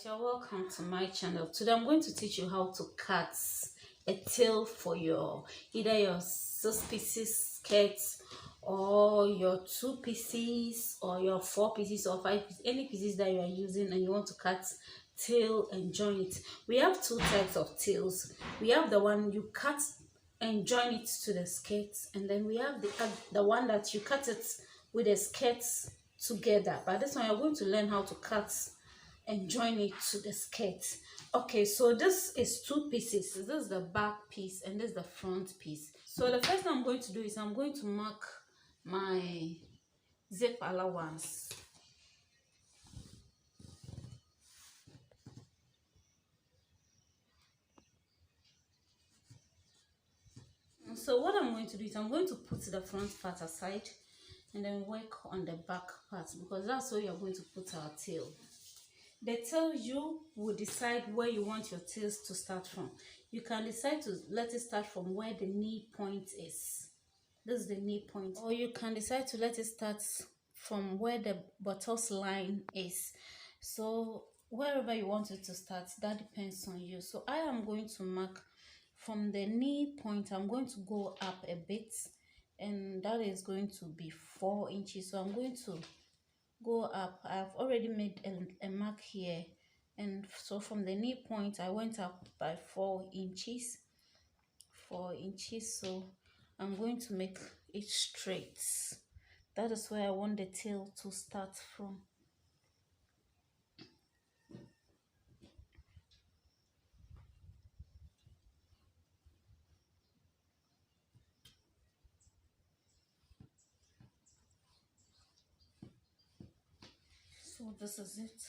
You're welcome to my channel. Today I'm going to teach you how to cut a tail for your either your 6 pieces skirt or your 2 pieces or your 4 pieces or 5 pieces, any pieces that you are using and you want to cut tail and join it. We have 2 types of tails. We have the one you cut and join it to the skirt, and then we have the one that you cut it with the skirts together. But this one you're going to learn how to cut and join it to the skirt. Okay, so this is 2 pieces. This is the back piece and this is the front piece. So the first thing I'm going to do is I'm going to mark my zip allowance. So what I'm going to do is I'm going to put the front part aside and then work on the back part, because that's where you're going to put our tail. The tail, you will decide where you want your tails to start from. You can decide to let it start from where the knee point is. This is the knee point. Or you can decide to let it start from where the buttocks line is. So wherever you want it to start, that depends on you. So I am going to mark from the knee point. I'm going to go up a bit, and that is going to be 4 inches. So I'm going to go up. I've already made a mark here, and so from the knee point I went up by 4 inches. So I'm going to make it straight. That is where I want the tail to start from. So this is it.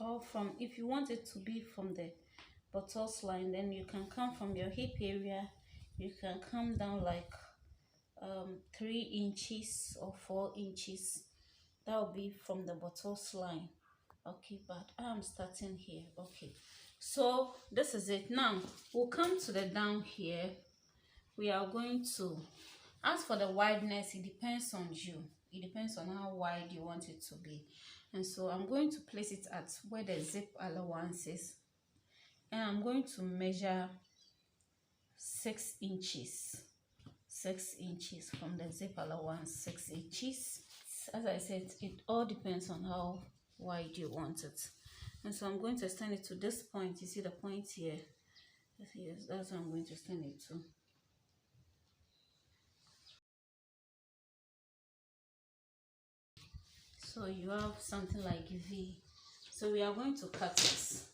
Or from, if you want it to be from the buttocks line, then you can come from your hip area, you can come down like 3 inches or 4 inches. That will be from the buttocks line. Okay, but I'm starting here. Okay, so this is it. Now we'll come to the down here. We are going to, as for the wideness, it depends on you. It depends on how wide you want it to be. And so I'm going to place it at where the zip allowance is, and I'm going to measure 6 inches. 6 inches from the zip allowance, 6 inches. As I said, it all depends on how wide you want it. And so I'm going to extend it to this point. You see the point here? Yes, that's what I'm going to extend it to. So you have something like V. So we are going to cut this.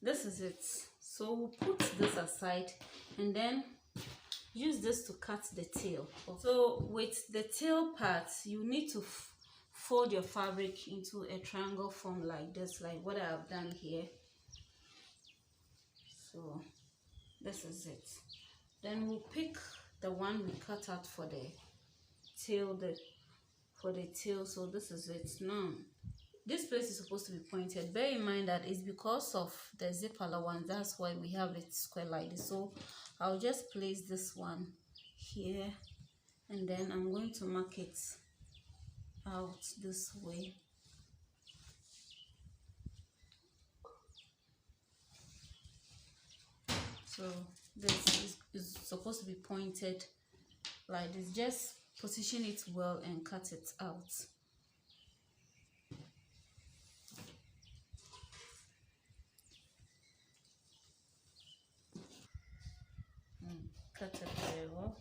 This is it. So we'll put this aside and then use this to cut the tail. So with the tail part, you need to fold your fabric into a triangle form like this, like what I have done here. So this is it. Then we'll pick the one we cut out for the tail, so this is it. Now this place is supposed to be pointed. Bear in mind that it's because of the zip allowance, that's why we have it square like this. So I'll just place this one here, and then I'm going to mark it out this way. So this is supposed to be pointed like this. Just position it well and cut it out. Cut it very well.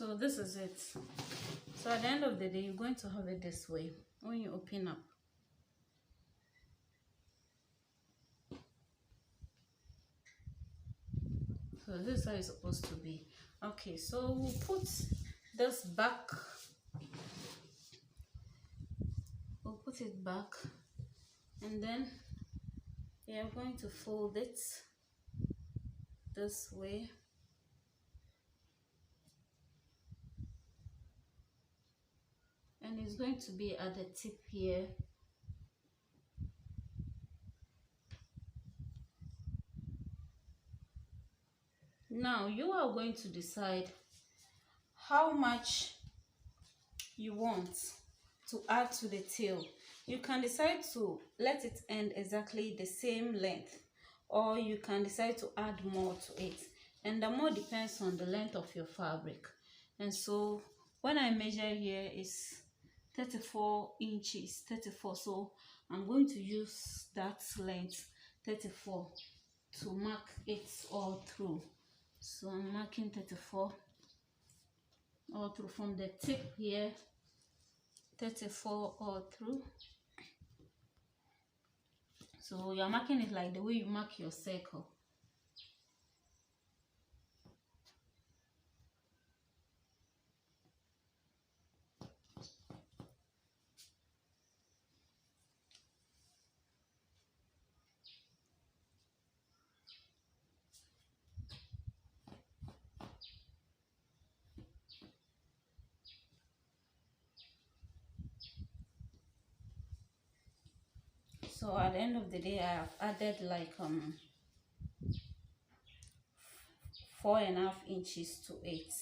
So this is it. So at the end of the day, you're going to have it this way when you open up. So this is how it's supposed to be. Okay, so we'll put this back. We'll put it back, and then we are going to fold it this way. And it's going to be at the tip here. Now you are going to decide how much you want to add to the tail. You can decide to let it end exactly the same length, or you can decide to add more to it, and the more depends on the length of your fabric. And so when I measure here is 34 inches, 34, so I'm going to use that length 34 to mark it all through. So I'm marking 34 all through from the tip here, 34 all through. So you're marking it like the way you mark your circle. So at the end of the day, I have added like 4.5 inches to it.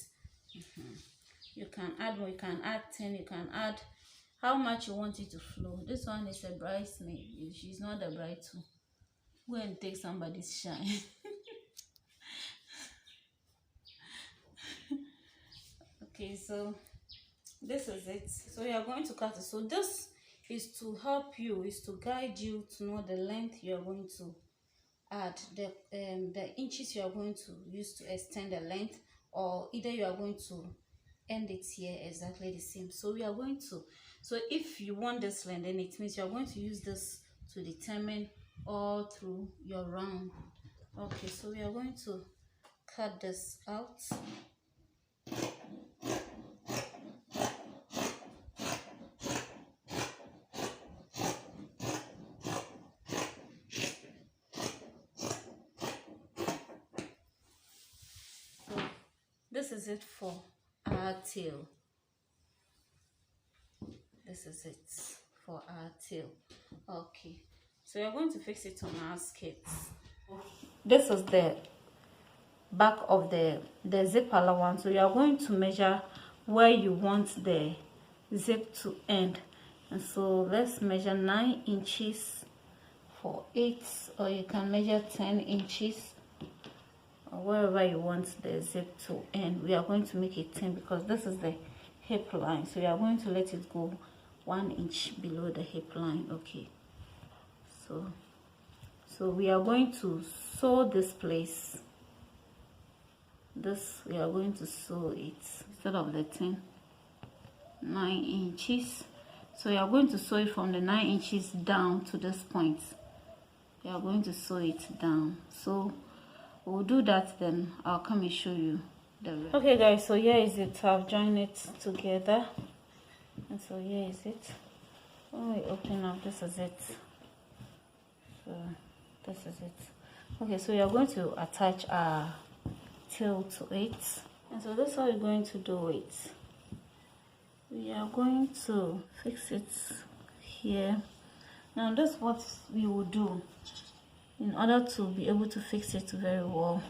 You can add more, you can add 10, you can add how much you want it to flow. This one is a bridesmaid. She's not a bride too. Go and take somebody's shine. Okay, so this is it. So you are going to cut it. So this is to help you, is to guide you to know the length you are going to add, the inches you are going to use to extend the length, or either you are going to end it here exactly the same. So we are going to, so if you want this length, then it means you are going to use this to determine all through your round. Okay, so we are going to cut this out. This is it for our tail. This is it for our tail. Okay, so you're going to fix it on our skirts. This is the back of the zip allowance. So you are going to measure where you want the zip to end. And so let's measure 9 inches for it, or you can measure 10 inches. Wherever you want the zip to end. We are going to make it 10 because this is the hip line, so we are going to let it go 1 inch below the hip line. Okay, so we are going to sew this place. This we are going to sew it instead of the 9 inches. So you are going to sew it from the 9 inches down to this point. You are going to sew it down. So we'll do that, then I'll come and show you the rest. Okay guys, so here is it. I've joined it together, and so here is it. When we open up, this is it. So this is it. Okay, so you're going to attach our tail to it, and so that's how we're going to do it. We are going to fix it here. Now that's what we will do. In order to be able to fix it very well,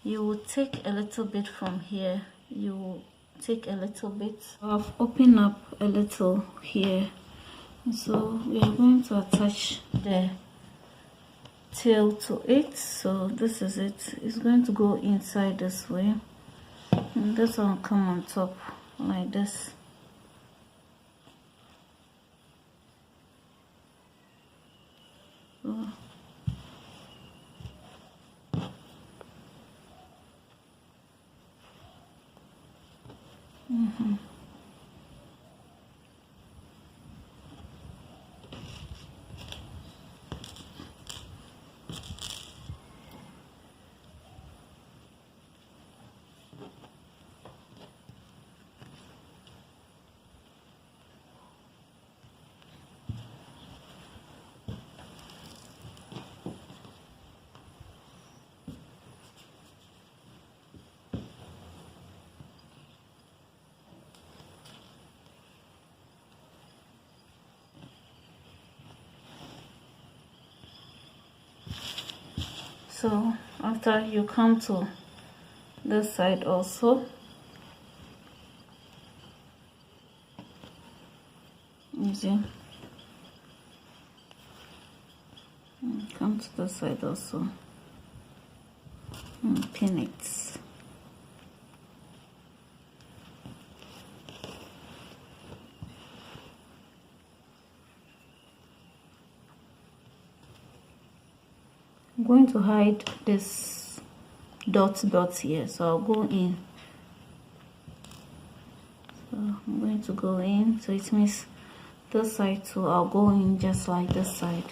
you will take a little bit from here. You will take a little bit. I've opened up a little here, and so we are going to attach the tail to it. So this is it. It's going to go inside this way, and this one will come on top like this. So, So after you come to this side also, you see, come to this side also and pin it. I'm going to hide this dot here, so I'll go in. So I'm going to go in, so it means this side too, I'll go in just like this side.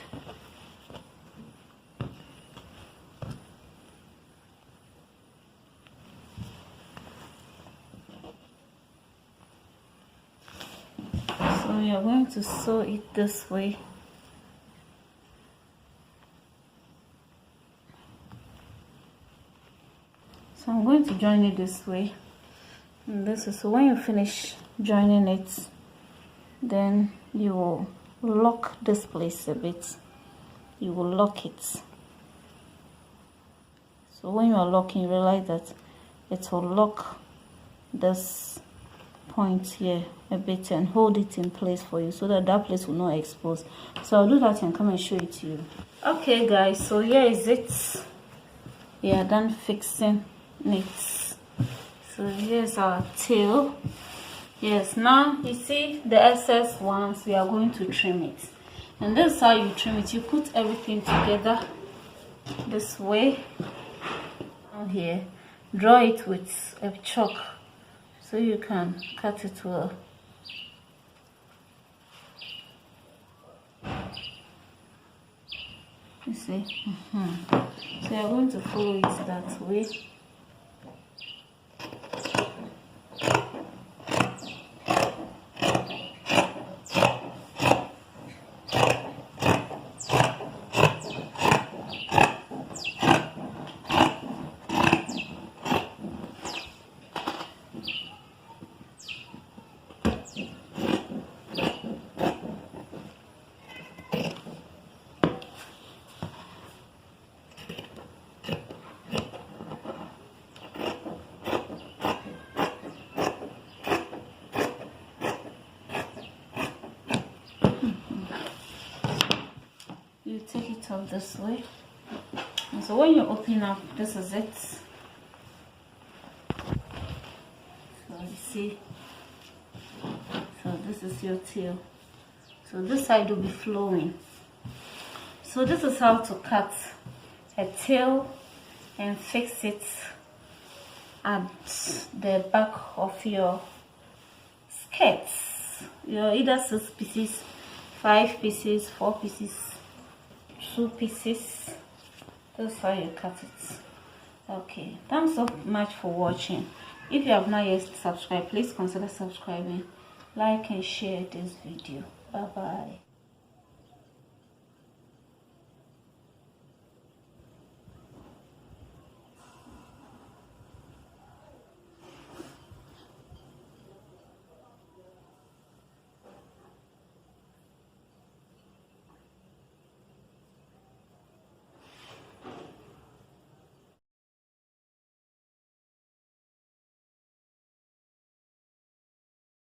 So we are going to sew it this way. So I'm going to join it this way. And this is, so when you finish joining it, then you will lock this place a bit. You will lock it. So when you are locking, you realize that it will lock this point here a bit and hold it in place for you so that that place will not expose. So I'll do that and come and show it to you. Okay guys, so here is it. We are done fixing it. So here's our tail. Yes, now you see the excess ones, we are going to trim it. And this is how you trim it. You put everything together this way. Down here, draw it with a chalk so you can cut it well. You see? So you're going to follow it that way. You take it off this way, and so when you open up, this is it. So you see, so this is your tail. So this side will be flowing. So this is how to cut a tail and fix it at the back of your skirts. Your either 6 pieces, 5 pieces, 4 pieces, 2 pieces. That's how you cut it. Okay, thanks so much for watching. If you have not yet subscribed, please consider subscribing, like and share this video. Bye bye.